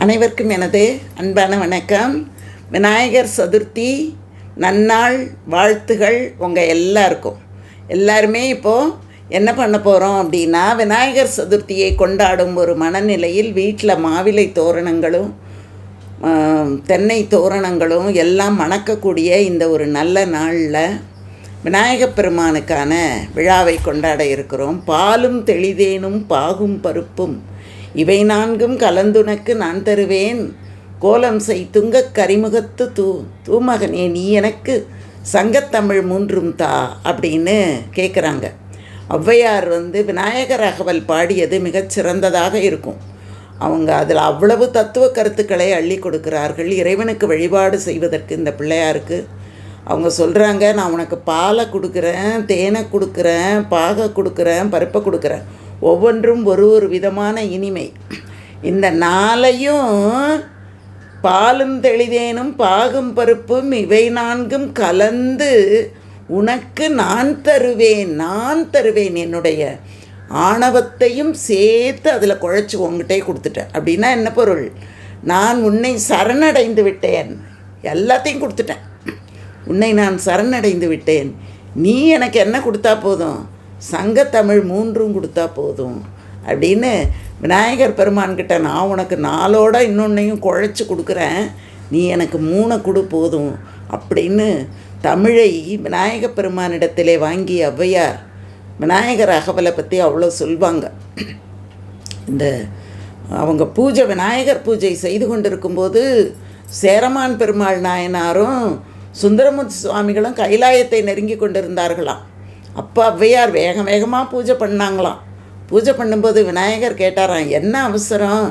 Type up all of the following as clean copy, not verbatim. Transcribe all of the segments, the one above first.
அனைவருக்கும் எனது அன்பான வணக்கம். விநாயகர் சதுர்த்தி நன்னாள் வாழ்த்துகள் உங்கள் எல்லாருக்கும். எல்லாருமே இப்போது என்ன பண்ண போகிறோம் அப்படின்னா, விநாயகர் சதுர்த்தியை கொண்டாடும் ஒரு மனநிலையில் வீட்டில் மாவிலை தோரணங்களும் தென்னை தோரணங்களும் எல்லாம் மணக்கக்கூடிய இந்த ஒரு நல்ல நாளில் விநாயகப் பெருமானுக்கான விழாவை கொண்டாட இருக்கிறோம். பாலும் தெளிதேனும் பாகும் பருப்பும் இவை நான்கும் கலந்துனக்கு நான் தருவேன், கோலம் செய் துங்கக் கரிமுகத்து தூமகனே நீ எனக்கு சங்கத்தமிழ் மூன்றும் தா அப்படின்னு கேட்குறாங்க. ஔவையார் விநாயகர் அகவல் பாடியது மிகச்சிறந்ததாக இருக்கும். அவங்க அதில் அவ்வளவு தத்துவ கருத்துக்களை அள்ளி கொடுக்கிறார்கள். இறைவனுக்கு வழிபாடு செய்வதற்கு இந்த பிள்ளையாருக்கு அவங்க சொல்கிறாங்க, நான் உனக்கு பாலை கொடுக்குறேன், தேனை கொடுக்குறேன், பாகை கொடுக்குறேன், பருப்பை கொடுக்குறேன், ஒவ்வொன்றும் ஒரு ஒரு விதமான இனிமை. இந்த நாளையும் பாலும் தெளிதேனும் பாகும் பருப்பும் இவை நான்கும் கலந்து உனக்கு நான் தருவேன் என்னுடைய ஆணவத்தையும் சேர்த்து அதில் குழைச்சி உங்ககிட்டே கொடுத்துட்டேன். அப்படின்னா என்ன பொருள்? நான் உன்னை சரணடைந்து விட்டேன், எல்லாத்தையும் கொடுத்துட்டேன், உன்னை நான் சரணடைந்து விட்டேன், நீ எனக்கு என்ன கொடுத்தா போதும்? சங்கத்தமிழ் மூன்றும் கொடுத்தா போதும் அப்படின்னு விநாயகர் பெருமான்கிட்ட நான் உனக்கு நாளோட இன்னொன்னையும் குழைச்சி கொடுக்குறேன், நீ எனக்கு 3 கொடு போதும் அப்படின்னு தமிழை விநாயகப் பெருமானிடத்திலே வாங்கி ஔவையார் விநாயகர் அகவலை பற்றி அவ்வளோ சொல்வாங்க. இந்த அவங்க விநாயகர் பூஜை செய்து கொண்டிருக்கும்போது சேரமான் பெருமாள் நாயனாரும் சுந்தரமூர்த்தி சுவாமிகளும் கைலாயத்தை நெருங்கி கொண்டிருந்தார்களாம். அப்போ ஔவையார் வேகமாக பூஜை பண்ணாங்களாம். பூஜை பண்ணும்போது விநாயகர் கேட்டாராம், என்ன அவசரம்,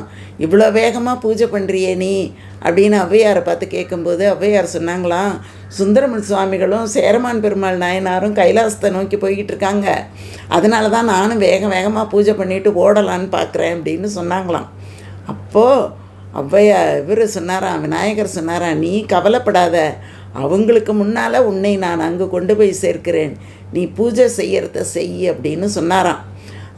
இவ்வளோ வேகமாக பூஜை பண்ணுறியே நீ அப்படின்னு ஔவையாரை பார்த்து கேட்கும்போது ஔவையார் சொன்னாங்களாம், சுந்தரமூர்த்தி சுவாமிகளும் சேரமான் பெருமாள் நாயனாரும் கைலாசத்தை நோக்கி போய்கிட்டு இருக்காங்க, அதனால தான் நானும் வேகமாக பூஜை பண்ணிவிட்டு ஓடலான்னு பார்க்குறேன் அப்படின்னு சொன்னாங்களாம். அப்போது இவர் சொன்னாராம், விநாயகர் சொன்னாராம், நீ கவலைப்படாத, அவங்களுக்கு முன்னால் உன்னை நான் அங்கே கொண்டு போய் சேர்க்கிறேன், நீ பூஜை செய்கிறத செய் அப்படின்னு சொன்னாராம்.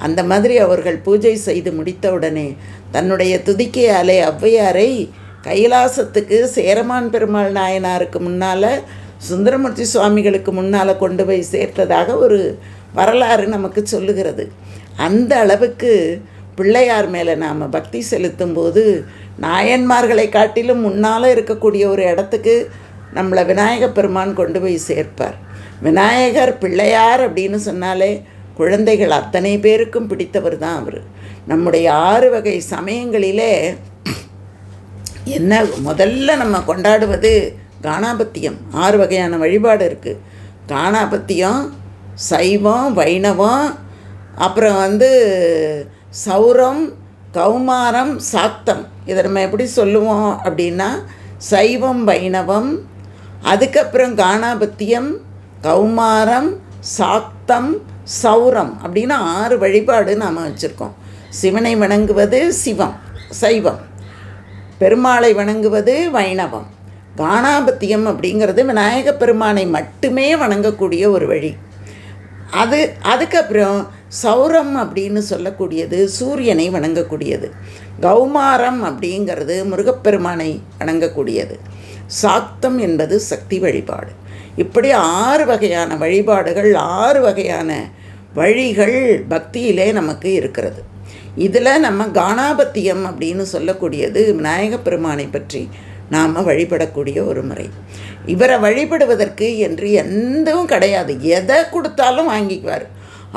அந்த மாதிரி அவர்கள் பூஜை செய்து முடித்தவுடனே தன்னுடைய துதிக்கையாலே ஔவையாரை கைலாசத்துக்கு சேரமான் பெருமாள் நாயனாருக்கு முன்னால் சுந்தரமூர்த்தி சுவாமிகளுக்கு முன்னால் கொண்டு போய் சேர்த்ததாக ஒரு வரலாறு நமக்கு சொல்லுகிறது. அந்த அளவுக்கு பிள்ளையார் மேலே நாம் பக்தி செலுத்தும்போது நாயன்மார்களை காட்டிலும் முன்னால் இருக்கக்கூடிய ஒரு இடத்துக்கு நம்மளை விநாயகப் பெருமான் கொண்டு போய் சேர்ப்பார். விநாயகர் பிள்ளையார் அப்படின்னு சொன்னாலே குழந்தைகள் அத்தனை பேருக்கும் பிடித்தவர் தான் அவர். நம்முடைய 6 வகை சமயங்களிலே என்ன முதல்ல நம்ம கொண்டாடுவது காணாபத்தியம். 6 வகையான வழிபாடு இருக்குது. காணாபத்தியம், சைவம், வைணவம், அப்புறம் சௌரம், கௌமாரம், சாக்தம். இதை நம்ம எப்படி சொல்லுவோம் அப்படின்னா, சைவம், வைணவம், அதுக்கப்புறம் காணாபத்தியம், கௌமாரம், சாக்தம், சௌரம் அப்படின்னு 6 வழிபாடு நாம் வச்சுருக்கோம். சிவனை வணங்குவது சைவம், பெருமாளை வணங்குவது வைணவம், காணாபத்தியம் அப்படிங்கிறது விநாயகப் பெருமானை மட்டுமே வணங்கக்கூடிய ஒரு வழி. அதுக்கப்புறம் சௌரம் அப்படின்னு சொல்லக்கூடியது சூரியனை வணங்கக்கூடியது, கௌமாரம் அப்படிங்கிறது முருகப்பெருமானை வணங்கக்கூடியது, சாக்தம் என்பது சக்தி வழிபாடு. இப்படி 6 வகையான வழிபாடுகள், 6 வகையான வழிகள் பக்தியிலே நமக்கு இருக்கிறது. இதில் நம்ம காணாபத்தியம் அப்படின்னு சொல்லக்கூடியது விநாயகப் பெருமானை பற்றி நாம் வழிபடக்கூடிய ஒரு முறை. இவரை வழிபடுவதற்கு என்று எதுவும் கிடையாது, எதை கொடுத்தாலும் வாங்கிக்குவார்.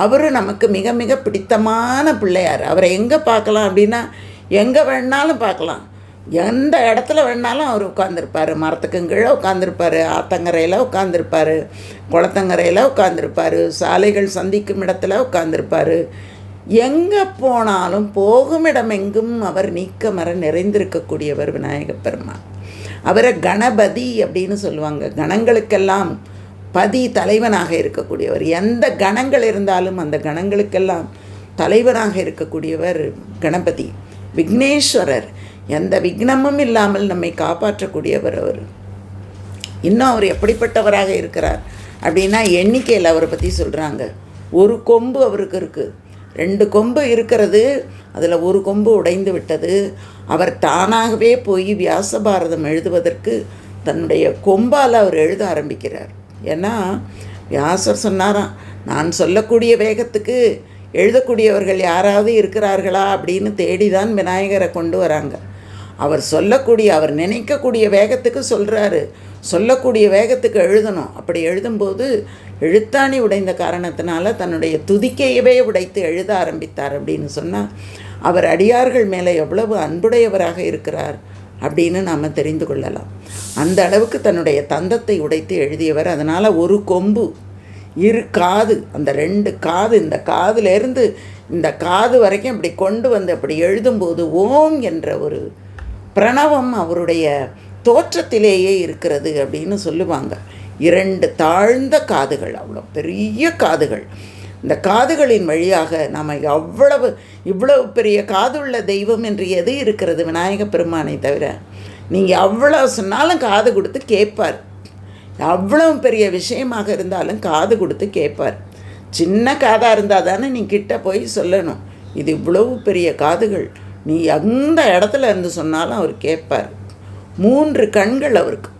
அவர் நமக்கு மிக மிக பிடித்தமான பிள்ளையார். அவரை எங்கே பார்க்கலாம் அப்படின்னா, எங்கே வேணாலும் பார்க்கலாம், எந்த இடத்துல வேணாலும் அவர் உட்காந்துருப்பார். மரத்துக்கு கீழே உட்காந்துருப்பார், ஆத்தங்கரையில் உட்காந்துருப்பார், குளத்தங்கரையில் உட்காந்துருப்பார், சாலைகள் சந்திக்கும் இடத்துல உட்காந்துருப்பார். எங்கே போனாலும் போகும் இடமெங்கும் அவர் நீக்கமர நிறைந்திருக்கக்கூடியவர் விநாயகப் பெருமான். அவரை கணபதி அப்படின்னு சொல்லுவாங்க. கணங்களுக்கெல்லாம் பதி, தலைவனாக இருக்கக்கூடியவர். எந்த கணங்கள் இருந்தாலும் அந்த கணங்களுக்கெல்லாம் தலைவனாக இருக்கக்கூடியவர் கணபதி. விக்னேஸ்வரர், எந்த விக்னமும் இல்லாமல் நம்மை காப்பாற்றக்கூடியவர் அவர். இன்னும் அவர் எப்படிப்பட்டவராக இருக்கிறார் அப்படின்னா, எண்ணிக்கையில் அவரை பற்றி சொல்கிறாங்க. ஒரு கொம்பு அவருக்கு இருக்குது, 2 கொம்பு இருக்கிறது, அதில் ஒரு கொம்பு உடைந்து விட்டது. அவர் தானாகவே போய் வியாசபாரதம் எழுதுவதற்கு தன்னுடைய கொம்பால் அவர் எழுத ஆரம்பிக்கிறார். ஏன்னா வியாசர் சொன்னாராம், நான் சொல்லக்கூடிய வேகத்துக்கு எழுதக்கூடியவர்கள் யாராவது இருக்கிறார்களா அப்படின்னு தேடி தான் விநாயகரை கொண்டு வராங்க. அவர் சொல்லக்கூடிய, அவர் நினைக்கக்கூடிய வேகத்துக்கு சொல்கிறாரு, சொல்லக்கூடிய வேகத்துக்கு எழுதணும். அப்படி எழுதும்போது எழுத்தாணி உடைந்த காரணத்தினால தன்னுடைய துதிக்கையவே உடைத்து எழுத ஆரம்பித்தார் அப்படின்னு சொன்னால் அவர் அடியார்கள் மேலே எவ்வளவு அன்புடையவராக இருக்கிறார் அப்படின்னு நாம் தெரிந்து கொள்ளலாம். அந்த அளவுக்கு தன்னுடைய தந்தத்தை உடைத்து எழுதியவர். அதனால் ஒரு கொம்பு, 2 காது, அந்த 2 காது, இந்த காதுலேருந்து இந்த காது வரைக்கும் அப்படி கொண்டு வந்து அப்படி எழுதும்போது ஓம் என்ற ஒரு பிரணவம் அவருடைய தோற்றத்திலேயே இருக்கிறது அப்படின்னு சொல்லுவாங்க. 2 தாழ்ந்த காதுகள், அவ்வளோ பெரிய காதுகள். இந்த காதுகளின் வழியாக நாம் இவ்வளவு பெரிய காதுள்ள தெய்வம் என்று எது இருக்கிறது? விநாயக பெருமானை தவிர. நீங்கள் அவ்வளோ சொன்னாலும் காது கொடுத்து கேட்பார். அவ்வளோ பெரிய விஷயமாக இருந்தாலும் காது கொடுத்து கேட்பார். சின்ன காதாக இருந்தால் தானே நீ கிட்ட போய் சொல்லணும். இது இவ்வளவு பெரிய காதுகள், நீ எந்த இடத்துல இருந்து சொன்னாலும் அவர் கேட்பார். 3 கண்கள் அவருக்கு.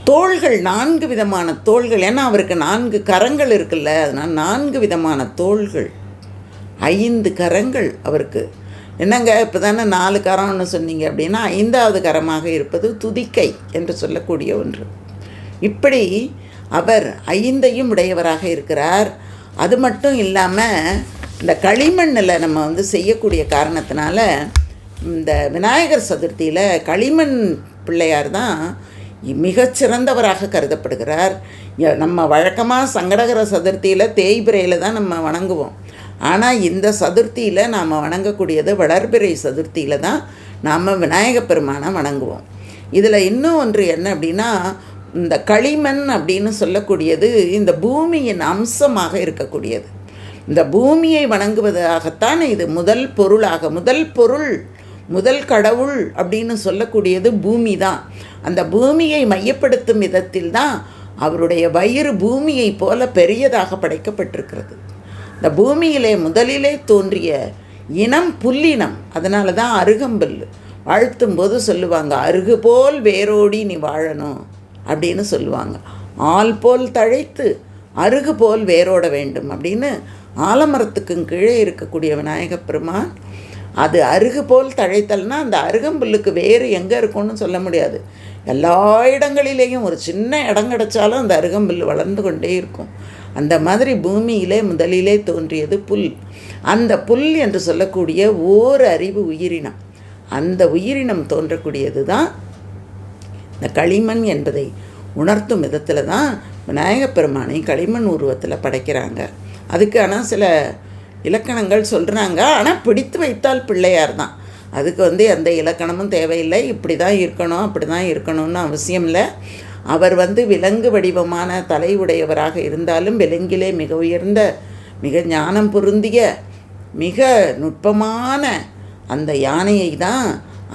தோள்கள் 4 விதமான தோள்கள். ஏன்னா அவருக்கு 4 கரங்கள் இருக்குல்ல, அதனால் 4 விதமான தோள்கள், 5 கரங்கள் அவருக்கு. என்னங்க இப்போ தானே 4 கரம்னு சொன்னீங்க அப்படின்னா 5வது கரமாக இருப்பது துதிக்கை என்று சொல்லக்கூடிய ஒன்று. இப்படி அவர் 5ஐயும் உடையவராக இருக்கிறார். அது மட்டும் இல்லாமல் இந்த களிமண்ணில் நம்ம செய்யக்கூடிய காரணத்தினால இந்த விநாயகர் சதுர்த்தியில் களிமண் பிள்ளையார் தான் மிகச்சிறந்தவராக கருதப்படுகிறார். நம்ம வழக்கமாக சங்கடகர சதுர்த்தியில் தேய்பிரையில் தான் நம்ம வணங்குவோம். ஆனால் இந்த சதுர்த்தியில் நாம் வணங்கக்கூடியது வளர்பிறை சதுர்த்தியில் தான் நாம் விநாயக பெருமானை வணங்குவோம். இதில் இன்னும் ஒன்று என்ன அப்படின்னா, இந்த களிமண் அப்படின்னு சொல்லக்கூடியது இந்த பூமியின் அம்சமாக இருக்கக்கூடியது. இந்த பூமியை வணங்குவதாகத்தான் இது முதல் பொருளாக, முதல் கடவுள் அப்படின்னு சொல்லக்கூடியது பூமி தான். அந்த பூமியை மையப்படுத்தும் விதத்தில் தான் அவருடைய வயிறு பூமியை போல பெரியதாக படைக்கப்பட்டிருக்கிறது. இந்த பூமியிலே முதலிலே தோன்றிய இனம் புல்லினம். அதனால தான் அருகம்புல் வாழ்த்தும்போது சொல்லுவாங்க, அருகு போல் வேரோடி நீ வாழணும் அப்படின்னு சொல்லுவாங்க. ஆள் போல் தழைத்து அருகு போல் வேரோட வேண்டும் அப்படின்னு ஆலமரத்துக்கும் கீழே இருக்கக்கூடிய விநாயகப் பெருமான் அது அருகு போல் தழைத்தல்னா அந்த அருகம்புல்லுக்கு வேறு எங்கே இருக்கும்னு சொல்ல முடியாது. எல்லா இடங்களிலேயும் ஒரு சின்ன இடம் கிடச்சாலும் அந்த அருகம்புல் வளர்ந்து கொண்டே இருக்கும். அந்த மாதிரி பூமியிலே முதலிலே தோன்றியது புல். அந்த புல் என்று சொல்லக்கூடிய ஓர் அறிவு உயிரினம், அந்த உயிரினம் தோன்றக்கூடியது தான் இந்த களிமண் என்பதை உணர்த்தும் விதத்தில் தான் விநாயகப் பெருமானை களிமண் உருவத்தில் படைக்கிறாங்க. அதுக்கான சில இலக்கணங்கள் சொல்கிறாங்க. ஆனால் பிடித்து வைத்தால் பிள்ளையார் தான். அதுக்கு எந்த இலக்கணமும் தேவையில்லை. இப்படி தான் இருக்கணும், அப்படி தான் இருக்கணும்னு அவசியம் இல்லை. அவர் விலங்கு வடிவமான தலை உடையவராக இருந்தாலும் விலங்கிலே மிக உயர்ந்த, மிக ஞானம் பொருந்திய, மிக நுட்பமான அந்த யானையை தான்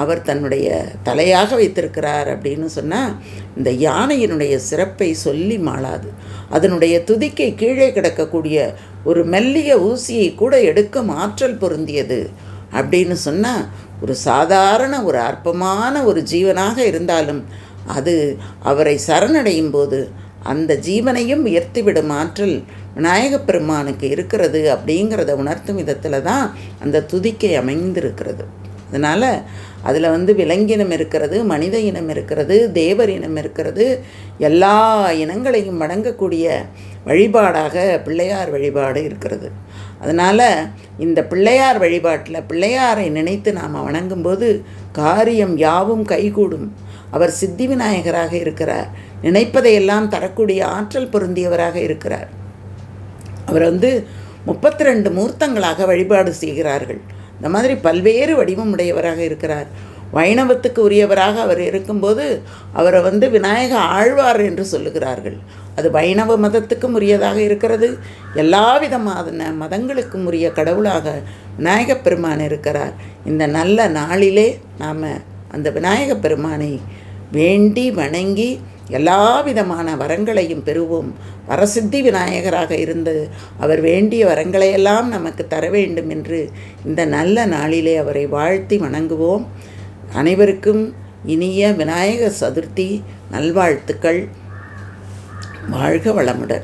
அவர் தன்னுடைய தலையாக வைத்திருக்கிறார் அப்படின்னு சொன்னால் இந்த யானையினுடைய சிறப்பை சொல்லி மாளாது. அதனுடைய துதிக்கை கீழே கிடக்கக்கூடிய ஒரு மெல்லிய ஊசியை கூட எடுக்கும் ஆற்றல் பொருந்தியது அப்படின்னு சொன்னால் ஒரு சாதாரண ஒரு அற்பமான ஒரு ஜீவனாக இருந்தாலும் அது அவரை சரணடையும் போது அந்த ஜீவனையும் உயர்த்திவிடும் ஆற்றல் விநாயகப் பெருமானுக்கு இருக்கிறது அப்படிங்கிறத உணர்த்தும் விதத்தில் தான் அந்த துதிக்கை அமைந்திருக்கிறது. அதனால் அதில் விலங்கினம் இருக்கிறது, மனித இனம் இருக்கிறது, தேவர் இனம் இருக்கிறது. எல்லா இனங்களையும் வணங்கக்கூடிய வழிபாடாக பிள்ளையார் வழிபாடு இருக்கிறது. அதனால் இந்த பிள்ளையார் வழிபாட்டில் பிள்ளையாரை நினைத்து நாம் வணங்கும்போது காரியம் யாவும் கைகூடும். அவர் சித்தி விநாயகராக இருக்கிறார். நினைப்பதையெல்லாம் தரக்கூடிய ஆற்றல் பொருந்தியவராக இருக்கிறார். அவர் 32 மூர்த்தங்களாக வழிபாடு செய்கிறார்கள். இந்த மாதிரி பல்வேறு வடிவம் உடையவராக இருக்கிறார். வைணவத்துக்கு உரியவராக அவர் இருக்கும்போது அவரை விநாயக ஆழ்வார் என்று சொல்லுகிறார்கள். அது வைணவ மதத்துக்கும் உரியதாக இருக்கிறது. எல்லா விதமான மதங்களுக்கும் உரிய கடவுளாக விநாயகப் பெருமான் இருக்கிறார். இந்த நல்ல நாளிலே நாம் அந்த விநாயகப் பெருமானை வேண்டி வணங்கி எல்லா விதமான வரங்களையும் பெறுவோம். வரசித்தி விநாயகராக இருந்து அவர் வேண்டிய வரங்களையெல்லாம் நமக்கு தர வேண்டும் என்று இந்த நல்ல நாளிலே அவரை வாழ்த்தி வணங்குவோம். அனைவருக்கும் இனிய விநாயகர் சதுர்த்தி நல்வாழ்த்துக்கள். வாழ்க வளமுடன்.